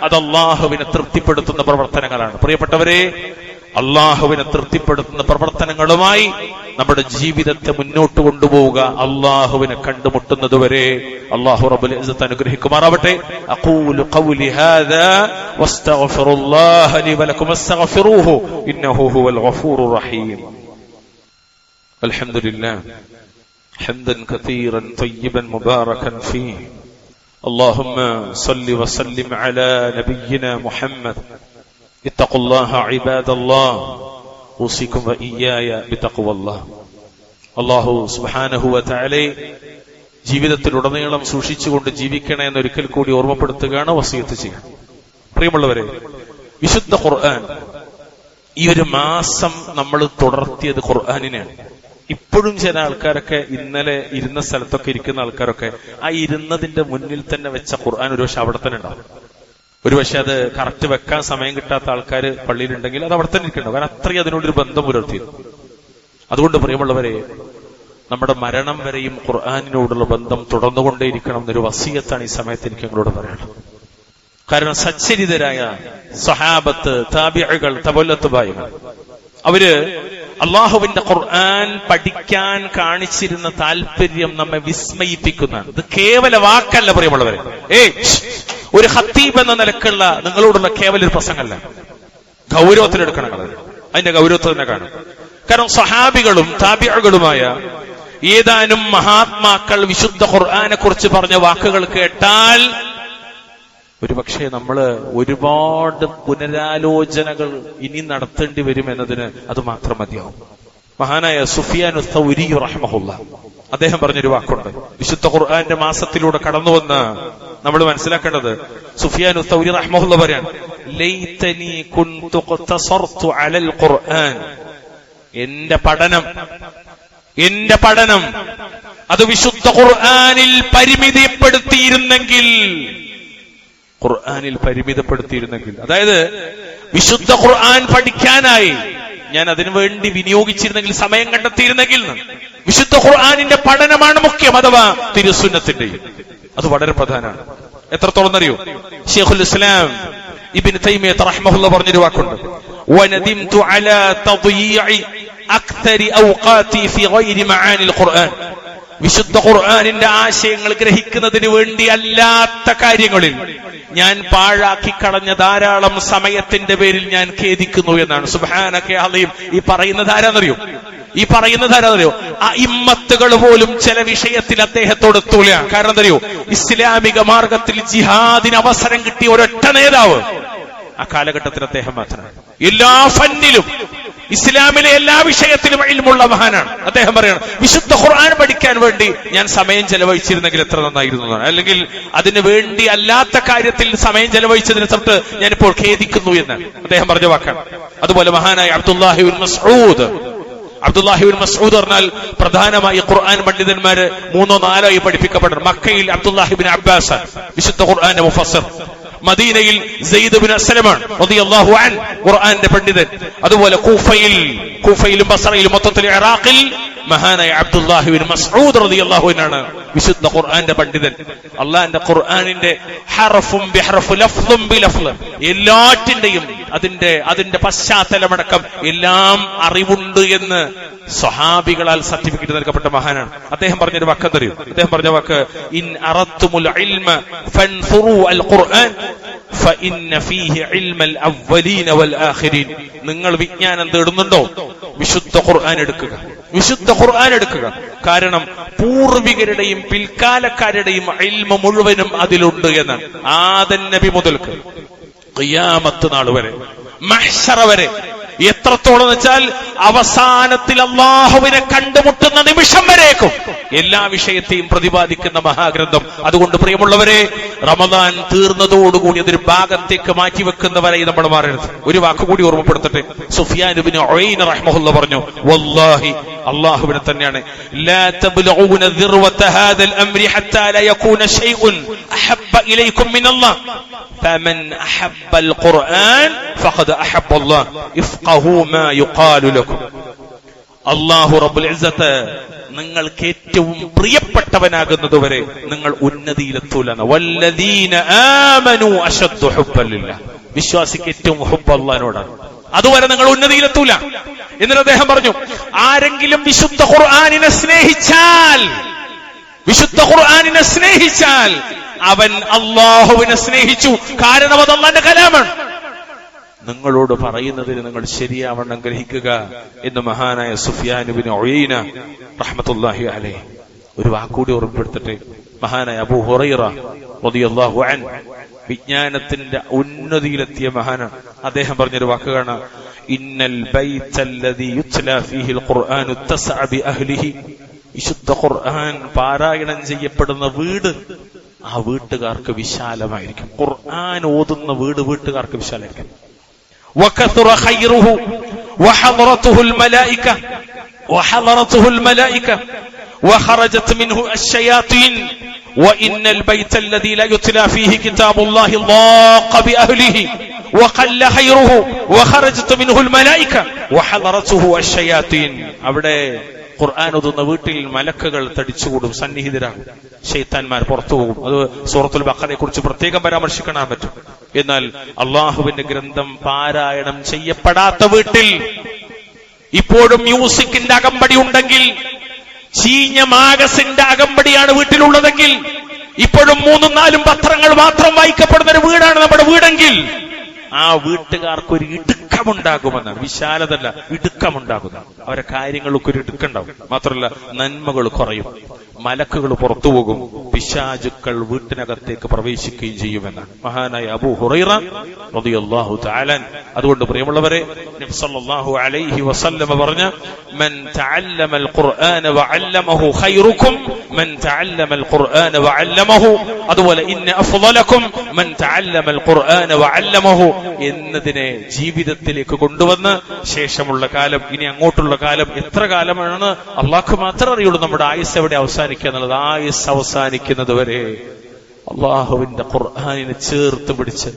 അത് അല്ലാഹുവിനെ തൃപ്തിപ്പെടുത്തുന്ന പ്രവർത്തനങ്ങളാണ്. പ്രിയപ്പെട്ടവരെ, അല്ലാഹുവിനെ തൃപ്തിപ്പെടുത്തുന്ന പ്രവർത്തനങ്ങളുമായി നമ്മുടെ ജീവിതത്തെ മുന്നോട്ട് കൊണ്ടുപോവുക. അല്ലാഹുവിനെ കണ്ടുമുട്ടുന്നതുവരെ അല്ലാഹു റബ്ബുൽ ഇസ്സത്ത് അനുഗ്രഹിക്കുമാറാവട്ടെ. അഖൂലു ഖൗലി ഹാദാ വസ്തഗ്ഫിറുല്ലാഹ ലി വലക്കും വസ്തഗ്ഫിറൂഹു ഇന്നഹു ഹുവൽ ഗഫൂറുർ റഹീം. അൽഹംദുലില്ലാഹ് ഹംദൻ കതീറൻ തയ്യിബൻ മുബാറകൻ ഫീഹി. اللهم صل وسلم على نبينا محمد. اتقوا الله عباد الله اوصيكم واياي بتقوى الله. അല്ലാഹു സുബ്ഹാനഹു വ തആല ജീവിതത്തിലുടനീളം സൂക്ഷിച്ചുകൊണ്ട് ജീവിക്കണേ എന്ന് ഒരിക്കൽ കൂടി ഓർമ്മപ്പെടുത്തുകയാണ്, വസിയത്ത് ചെയ്യുക. പ്രിയമുള്ളവരെ, വിശുദ്ധ ഖുർആൻ ഈ ഒരു മാസം നമ്മൾ തുടർത്തിയത് ഖുർആനിനെയാണ്. ഇപ്പോഴും ചില ആൾക്കാരൊക്കെ ഇന്നലെ ഇരുന്ന സ്ഥലത്തൊക്കെ ഇരിക്കുന്ന ആൾക്കാരൊക്കെ ആ ഇരുന്നതിന്റെ മുന്നിൽ തന്നെ വെച്ച ഖുർആൻ ഒരുപക്ഷെ അവിടെ തന്നെ ഉണ്ടാവും. ഒരുപക്ഷെ അത് കറക്റ്റ് വെക്കാൻ സമയം കിട്ടാത്ത ആൾക്കാർ പള്ളിയിലുണ്ടെങ്കിൽ അത് അവിടെ തന്നെ ഇരിക്കണ്ടാവും. കാരണം അത്രയും അതിനോടൊരു ബന്ധം പുലർത്തിയത്. അതുകൊണ്ട് പ്രിയമുള്ളവരെ, നമ്മുടെ മരണം വരെയും ഖുർആനിനോടുള്ള ബന്ധം തുടർന്നുകൊണ്ടേയിരിക്കണം എന്നൊരു വസിയത്താണ് ഈ സമയത്ത് എനിക്ക് നിങ്ങളോട് പറയാനുള്ളത്. കാരണം സച്ചരിതരായ സഹാബത്ത്, താബിഈകൾ, തബല്ലത്തുബായികൾ അവര് അള്ളാഹുവിന്റെ ഖുർആൻ പഠിക്കാൻ കാണിച്ചിരുന്ന താല്പര്യം നമ്മെ വിസ്മയിപ്പിക്കുന്നതാണ്. ഇത് കേവല വാക്കല്ല പ്രിയമുള്ളവരെ. ഒരു ഖത്തീബ് എന്ന നിലക്കുള്ള നിങ്ങളോടുള്ള കേവല ഒരു പ്രസംഗമല്ല, ഗൗരവത്തിലെടുക്കണം. അതിന്റെ ഗൗരവത്തിൽ തന്നെ കാണും. കാരണം സഹാബികളും താബിഈകളുമായ ഏതാനും മഹാത്മാക്കൾ വിശുദ്ധ ഖുർആനെ കുറിച്ച് പറഞ്ഞ വാക്കുകൾ കേട്ടാൽ ഒരുപക്ഷെ നമ്മൾ ഒരുപാട് പുനരാലോചനകൾ ഇനി നടത്തേണ്ടി വരും എന്നതിന് അത് മാത്രം മതിയാവും. മഹാനായ സുഫിയാനു സൗരി റഹ്മഹുല്ലാഹ് അദ്ദേഹം പറഞ്ഞൊരു വാക്കുണ്ട്. വിശുദ്ധ ഖുർആന്റെ മാസത്തിലൂടെ കടന്നുവന്ന് നമ്മൾ മനസ്സിലാക്കേണ്ടത്, സുഫിയാനു സൗരി റഹ്മഹുല്ലാഹ് പറയാണ്, ലൈതനി കുൻതു ഖതസർതു അലൽ ഖുർആൻ. എന്റെ പഠനം അത് വിശുദ്ധ ഖുർആനിൽ പരിമിതപ്പെടുത്തിയിരുന്നെങ്കിൽ, അതായത് വിശുദ്ധ ഖുർആൻ പഠിക്കാനായി ഞാൻ അതിനു വേണ്ടി വിനിയോഗിച്ചിരുന്നെങ്കിൽ, സമയം കണ്ടെത്തിയിരുന്നെങ്കിൽ. വിശുദ്ധ ഖുർആനിന്റെ പഠനമാണ് മുഖ്യം, അഥവാ തിരുസുന്നത്തിന്റെയും. അത് വളരെ പ്രധാനമാണ്. എത്രത്തോളം അറിയോ? ശൈഖുൽ ഇസ്ലാം ഇബ്നു തൈമിയ്യ റഹ്മഹുല്ലാഹ് പറഞ്ഞൊരു വാക്കുണ്ട്, വനദിംതു അലാ തദ്യീഇ അക്തരി ഔഖാതി ഫി ഗൈരി മആനിൽ ഖുർആൻ. വിശുദ്ധ ഖുർആനിന്റെ ആശയങ്ങൾ ഗ്രഹിക്കുന്നതിന് വേണ്ടി അല്ലാത്ത കാര്യങ്ങളിൽ ഞാൻ പാഴാക്കി കളഞ്ഞ ധാരാളം സമയത്തിന്റെ പേരിൽ ഞാൻ ഖേദിക്കുന്നു എന്നാണ്. സുബ്ഹാനക യാ അലീം. ഈ പറയുന്നത് ആരാന്നറിയോ? ഇമ്മത്തുകൾ പോലും ചില വിഷയത്തിൽ അദ്ദേഹത്തോട് എത്തൂല. കാരണം എന്തറിയോ? ഇസ്ലാമിക മാർഗത്തിൽ ജിഹാദിന് അവസരം കിട്ടിയ ഒരൊറ്റ നേതാവ്, ആ കാലഘട്ടത്തിൽ അദ്ദേഹം മാത്രമാണ്. എല്ലാ ഫന്നിലും ഇസ്ലാമിലെ എല്ലാ വിഷയത്തിലും ഇൽമുള്ള മഹാനാണ്. അദ്ദേഹം പറയണം, വിശുദ്ധ ഖുർആൻ പഠിക്കാൻ വേണ്ടി ഞാൻ സമയം ചെലവഴിച്ചിരുന്നെങ്കിൽ എത്ര നന്നായിരുന്നു എന്നാണ്. അല്ലെങ്കിൽ അതിനു വേണ്ടി അല്ലാത്ത കാര്യത്തിൽ സമയം ചെലവഴിച്ചതിനെ തൊട്ട് ഞാനിപ്പോൾ ഖേദിക്കുന്നു എന്ന് അദ്ദേഹം പറഞ്ഞ വാക്കാണ്. അതുപോലെ മഹാനായ അബ്ദുല്ലാഹി ഇബ്നു മസ്ഊദ് പറഞ്ഞാൽ പ്രധാനമായി ഖുർആൻ പണ്ഡിതന്മാര് 3-4 ആയി പഠിപ്പിക്കപ്പെടുന്നു. മക്കയിൽ അബ്ദുല്ലാഹി ഇബ്നു അബ്ബാസ് വിശുദ്ധ ഖുർആന്റെ മുഫസ്സിർ, മദീനയിൽ സെയ്ദ് ഇബ്നു അസ്ലം റളിയല്ലാഹു അൻഹു ഖുർആന്റെ പണ്ഡിതൻ, അതുപോലെ കൂഫയിലും ബസറയിലും മൊത്തത്തിൽ ഇറാഖിൽ മഹാനായ അബ്ദുല്ലാഹി ഇബ്നു മസ്ഊദ് റളിയല്ലാഹു അൻഹു വിശുദ്ധ ഖുർആന്റെ പണ്ഡിതൻ. അല്ലാഹുവിന്റെ ഖുർആനിന്റെ ഹർഫും ബിഹർഫ് ലഫ്ളും ബിലഫ്ള് എല്ലാറ്റിന്റെയും അതിന്റെ പശ്ചാത്തലമടക്കം എല്ലാം അറിവുണ്ട് എന്ന് സ്വഹാബികളാൽ സർട്ടിഫിക്കറ്റ് നൽകപ്പെട്ട മഹാനാണ്. അദ്ദേഹം പറഞ്ഞൊരു വാക്കറിയും, അദ്ദേഹം പറഞ്ഞ വാക്ക്, ഇൻ അറത്തുമുൽ ഇൽമ ഫൻഫുറു അൽ ഖുർആൻ ഫഇന്ന ഫീഹി ഇൽമൽ അവ്വലീന വൽ ആഖിരീൻ. നിങ്ങൾ വിജ്ഞാനം തേടുന്നുണ്ടോ, വിശുദ്ധ ഖുർആൻ എടുക്കുക, വിശുദ്ധ ഖുർആൻ എടുക്കുക. കാരണം പൂർവികരുടെയും പിൽക്കാലക്കാരുടെയും ഇൽമ മുഴുവനും അതിലുണ്ട് എന്നാണ്. ആദം നബി മുതൽക്ക് ഖിയാമത്ത് നാൾ വരെ, മഹ്ശറ വരെ, എത്രത്തോളം വെച്ചാൽ അവസാനത്തിൽ അല്ലാഹുവിനെ കണ്ടുമുട്ടുന്ന നിമിഷം വരേക്കും എല്ലാ വിഷയത്തെയും പ്രതിപാദിക്കുന്ന മഹാഗ്രന്ഥം. അതുകൊണ്ട് പ്രിയമുള്ളവരെ, റമദാൻ തീർന്നതോടുകൂടി അതൊരു ഭാഗത്തേക്ക് മാറ്റിവെക്കുന്നവരെ നമ്മൾ മാറരുത്. ഒരു വാക്കുകൂടി ഓർമ്മപ്പെടുത്തട്ടെ. സുഫിയാൻ ഇബ്നു ഉയൈന റഹ്മഹുല്ലാഹ് പറഞ്ഞു, വല്ലാഹി, അല്ലാഹുവിനെ തന്നെയാണ്, ലാ തബ്ലഊന ദിർവത ഹാദൽ അംരി ഹത്താ ലാ യകൂന ശൈഉൻ അഹബ്ബ ഇലൈക്കും മിനല്ലാഹ് ഫമൻ അഹബ്ബൽ ഖുർആൻ ഫഖദ് അഹബ്ബല്ലാഹ് ഇഫ്ഖഹൂ മാ യുഖാലു ലക്കും. അല്ലാഹു റബ്ബുൽ ഇസ്സത്ത് നിങ്ങൾക്ക് ഏറ്റവും പ്രിയപ്പെട്ടവനാകുന്നതുവരെ നിങ്ങൾ ഉന്നതിയിലെത്തൂല. വല്ലദീന ആമനു അശദ്ദു ഹുബ്ബൻ ലില്ലാഹ്, വിശ്വാസിക്ക് ഏറ്റവും ഹുബ്ബ് അല്ലാഹുവിനോടാണ്. അതുവരെ നിങ്ങൾ ഉന്നതിയിലെത്തൂല. എന്നിട്ട് അദ്ദേഹം പറഞ്ഞു, ആരെങ്കിലും വിശുദ്ധ ഖുർആനിനെ സ്നേഹിച്ചാൽ അവൻ അല്ലാഹുവിനെ സ്നേഹിച്ചു. കാരണം അത് അല്ലാഹുവിന്റെ കലാമാണ്. നിങ്ങളോട് പറയുന്നതിന് നിങ്ങൾ ശരിയാവണ്ണം ഗ്രഹിക്കുക എന്ന് മഹാനായ സുഫിയാൻ ഇബ്നു ഉയൈന റഹ്മത്തുള്ളാഹി അലൈഹി. ഒരു വാക്കുകൂടി ഓർമ്മപ്പെടുത്തട്ടെ. മഹാനായ അബൂ ഹുറൈറ റളിയല്ലാഹു അൻഹു വിജ്ഞാനത്തിന്റെ ഉന്നതിയിലെത്തിയ മഹാനാണ്. അദ്ദേഹം പറഞ്ഞൊരു വാക്ക് കാണാം, ഇന്നൽ ബൈത്തല്ലദീ യുത്ലാ ഫീഹിൽ ഖുർആനു തസ്അ ബി അഹ്ലിഹി. വിശുദ്ധ ഖുർആൻ പാരായണം ചെയ്യപ്പെടുന്ന വീട് ആ വീട്ടുകാർക്ക് വിശാലമായിരിക്കും. ഖുർആൻ ഓതുന്ന വീട്ടുകാർക്ക് വിശാലമായിരിക്കും. وكثر خيره وحضرته الملائكة وخرجت منه الشياطين وإن البيت الذي لا يتلى فيه كتاب الله ضاق بأهله وقل خيره وخرجت منه الملائكة وحضرته الشياطين. അവിടെ ഖുർആൻ ഓതുന്ന വീട്ടിൽ മലക്കുകൾ തടിച്ചുകൂടും, സന്നിഹിതരാകും, ശൈത്താന്മാർ പുറത്തു പോകും. അത് സൂറത്തുൽ ബഖറയെ കുറിച്ച് പ്രത്യേകം പരാമർശിക്കാൻ പറ്റും. എന്നാൽ അള്ളാഹുവിന്റെ ഗ്രന്ഥം പാരായണം ചെയ്യപ്പെടാത്ത വീട്ടിൽ ഇപ്പോഴും മ്യൂസിക്കിന്റെ അകമ്പടി ഉണ്ടെങ്കിൽ, ചീഞ്ഞ മാഗസിന്റെ അകമ്പടിയാണ് വീട്ടിലുള്ളതെങ്കിൽ, ഇപ്പോഴും 3-4 പത്രങ്ങൾ മാത്രം വായിക്കപ്പെടുന്ന ഒരു വീടാണ് നമ്മുടെ വീടെങ്കിൽ, ആ വീട്ടുകാർക്കൊരു ഇടുക്കമുണ്ടാകുമെന്ന്, വിശാലതല്ല ഇടുക്കമുണ്ടാകുന്ന, അവരെ കാര്യങ്ങൾക്ക് ഒരു ഇടുക്കുണ്ടാവും. മാത്രമല്ല നന്മകൾ കുറയും, മലക്കുകൾ പുറത്തുപോകും, പിശാചുക്കൾ വീട്ടിനകത്തേക്ക് പ്രവേശിക്കുകയും ചെയ്യുമെന്നാണ് മഹാനായ അബൂ ഹുറൈറ റളിയല്ലാഹു തആല. അതുകൊണ്ട് പ്രിയമുള്ളവരെ, നബി സല്ലല്ലാഹു അലൈഹി വസല്ലം പറഞ്ഞ, മൻ തഅല്ലമൽ ഖുർആന വഅല്ലമഹു ഖൈറുക്കും മൻ തഅല്ലമൽ ഖുർആന വഅല്ലമഹു. അതുപോലെ ഇന്ന അഫ്ളലക്കും മൻ തഅല്ലമൽ ഖുർആന വഅല്ലമഹു എന്നതിനെ ജീവിതത്തിലേക്ക് കൊണ്ടുവന്ന് ശേഷമുള്ള കാലം, ഇനി അങ്ങോട്ടുള്ള കാലം എത്ര കാലമാണെന്ന് അള്ളാഹ്ക്ക് മാത്രമേ അറിയുള്ളൂ. നമ്മുടെ ആയുസ് എവിടെ അവസാനിക്കുക എന്നുള്ളത്. ആയുസ് അവസാനിക്കുന്നത് വരെ അള്ളാഹുവിന്റെ ഖുർആനിനെ ചേർത്ത് പിടിച്ച്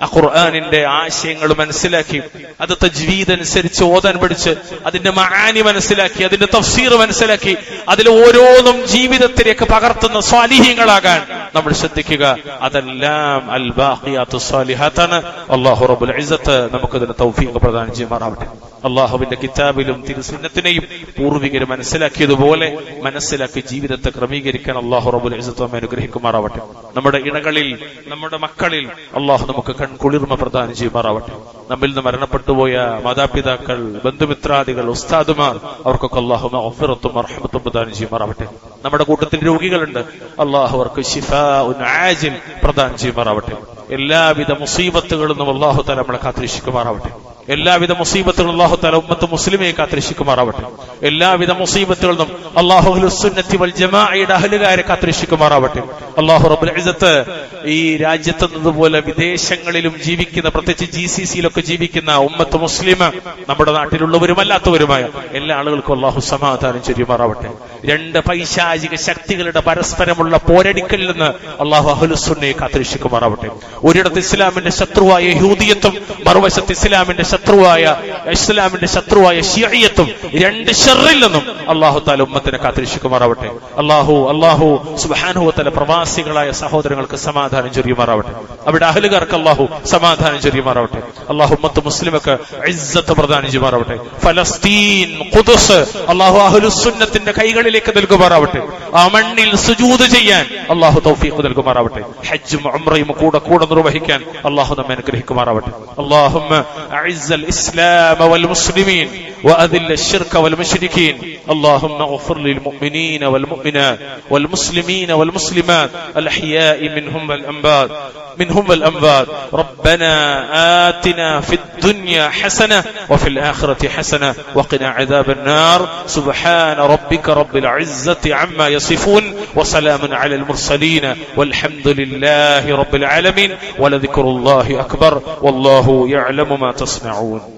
ആ ഖുർആനിന്റെ ആശയങ്ങൾ മനസ്സിലാക്കി അത് തജ്വീദ് അനുസരിച്ച് ഓതാൻ പഠിച്ച് അതിന്റെ മആനി മനസ്സിലാക്കി അതിന്റെ തഫ്സീർ മനസ്സിലാക്കി അതിൽ ഓരോന്നും ജീവിതത്തിലേക്ക് പകർത്തുന്ന സ്വാലിഹീങ്ങളാകാൻ നമ്മൾ ശ്രദ്ധിക്കുക. അതെല്ലാം അൽ ബാഖിയാത്തുസ് സാലിഹാത്താണ്. അല്ലാഹു റബ്ബുൽ ഇസ്സത്ത് നമുക്കതിന് തൗഫീഖ് പ്രദാനം ചെയ്യുമാറാവട്ടെ. അള്ളാഹുവിന്റെ കിതാബിലും തിരുസുന്നത്തിനെയും പൂർവികർ മനസ്സിലാക്കിയതുപോലെ മനസ്സിലാക്കി ജീവിതത്തെ ക്രമീകരിക്കാൻ അള്ളാഹു റബ്ബുൽ ഇസ്സത്ത് നമ്മെ അനുഗ്രഹിക്കുമാറാവട്ടെ. നമ്മുടെ ഇണകളിൽ, നമ്മുടെ മക്കളിൽ അള്ളാഹു നമുക്ക് കൺകുളിർമ പ്രദാനം ചെയ്യുമാറാവട്ടെ. നമ്മിൽ നിന്ന് മരണപ്പെട്ടുപോയ മാതാപിതാക്കൾ, ബന്ധുമിത്രാദികൾ, ഉസ്താദുമാർ, അവർക്കൊക്കെ അള്ളാഹു മഗ്ഫിറത്തും റഹ്മത്തും പ്രദാനം ചെയ്യുമാറാവട്ടെ. നമ്മുടെ കൂട്ടത്തിൽ രോഗികളുണ്ട്, അള്ളാഹു അവർക്ക് ശിഫാഉൻ ആജിൽ പ്രദാനം ചെയ്യുമാറാവട്ടെ. എല്ലാവിധ മുസീബത്തുകളിൽ നിന്നും അള്ളാഹു തആല നമ്മളെ കാത്തുരക്ഷിക്കുമാറാവട്ടെ. എല്ലാവിധ മുസീബത്തുകളും അല്ലാഹു തആല ഉമ്മത്ത് മുസ്ലിമയെ കാത്തുരക്ഷിക്കുമാറാവട്ടെ. എല്ലാവിധ മുസീബത്തുകളിൽ നിന്നും അല്ലാഹു അഹ്ലുസ് സുന്നത്തി വൽ ജമാഅയുടെ അഹ്ലുകാരെ കാത്തുരക്ഷിക്കുമാറാവട്ടെ. അല്ലാഹു റബ്ബുൽ ഇസ്സത്ത് ഈ രാജ്യത്ത് നിന്നതുപോലെ വിദേശങ്ങളിലും ജീവിക്കുന്ന, പ്രത്യേകിച്ച് GCC-യിലൊക്കെ ജീവിക്കുന്ന ഉമ്മത്ത് മുസ്ലിം, നമ്മുടെ നാട്ടിലുള്ളവരും അല്ലാത്തവരുമായ എല്ലാ ആളുകൾക്കും അല്ലാഹു സമാധാനം ചൊരിയുമാറാവട്ടെ. രണ്ട് പൈശാചിക ശക്തികളുടെ പരസ്പരമുള്ള പോരടിക്കലിൽ നിന്ന് അല്ലാഹു അഹ്ലുസ് സുന്നയെ കാത്തുരക്ഷിക്കുമാറാവട്ടെ. ഒരിടത്ത് ഇസ്ലാമിന്റെ ശത്രുവായ യഹൂദിയത്തും മറുവശത്ത് ഇസ്ലാമിന്റെ ശത്രുവായ ശിയയ്യത്തും, രണ്ട് ശർറിൽ നിന്നും അല്ലാഹു തആല ഉമ്മത്തിനെ കാത്തുരക്ഷിക്കുമാറാവട്ടെ. അല്ലാഹു സുബ്ഹാനഹു വ തആല പ്രവാസികളായ സഹോദരങ്ങൾക്ക് സമാധാനം ചൊരിയുമാറാവട്ടെ. അവിടെ അഹ്ലുകാർക്ക് അല്ലാഹു സമാധാനം ചൊരിയുമാറാവട്ടെ. അല്ലാഹു ഉമ്മത്ത് മുസ്ലിമക്ക് ഇസ്സത്ത് പ്രദാനം ചെയ്യുമാറാവട്ടെ. ഫലസ്തീൻ, ഖുദ്സ് അല്ലാഹു അഹ്ലുസ് സുന്നത്തിന്റെ കൈകളിലേക്ക് നൽകുമാറാവട്ടെ. ആ മണ്ണിൽ സുജൂദ് ചെയ്യാൻ അല്ലാഹു തൗഫീഖ് നൽകുമാറാവട്ടെ. ഹജ്ജും ഉംറയും കൂടെ നിർവഹിക്കാൻ അല്ലാഹു നമ്മെ അനുഗ്രഹിക്കുമാറാവട്ടെ. അല്ലാഹുമ്മ أعز الإسلام والمسلمين وأذل الشرك والمشركين. اللهم اغفر للمؤمنين والمؤمنات والمسلمين والمسلمات الأحياء منهم والأموات. ربنا آتنا في الدنيا حسنة وفي الآخرة حسنة وقنا عذاب النار. سبحان ربك رب العزة عما يصفون وسلام على المرسلين والحمد لله رب العالمين ولذكر الله أكبر والله يعلم ما تصنعون.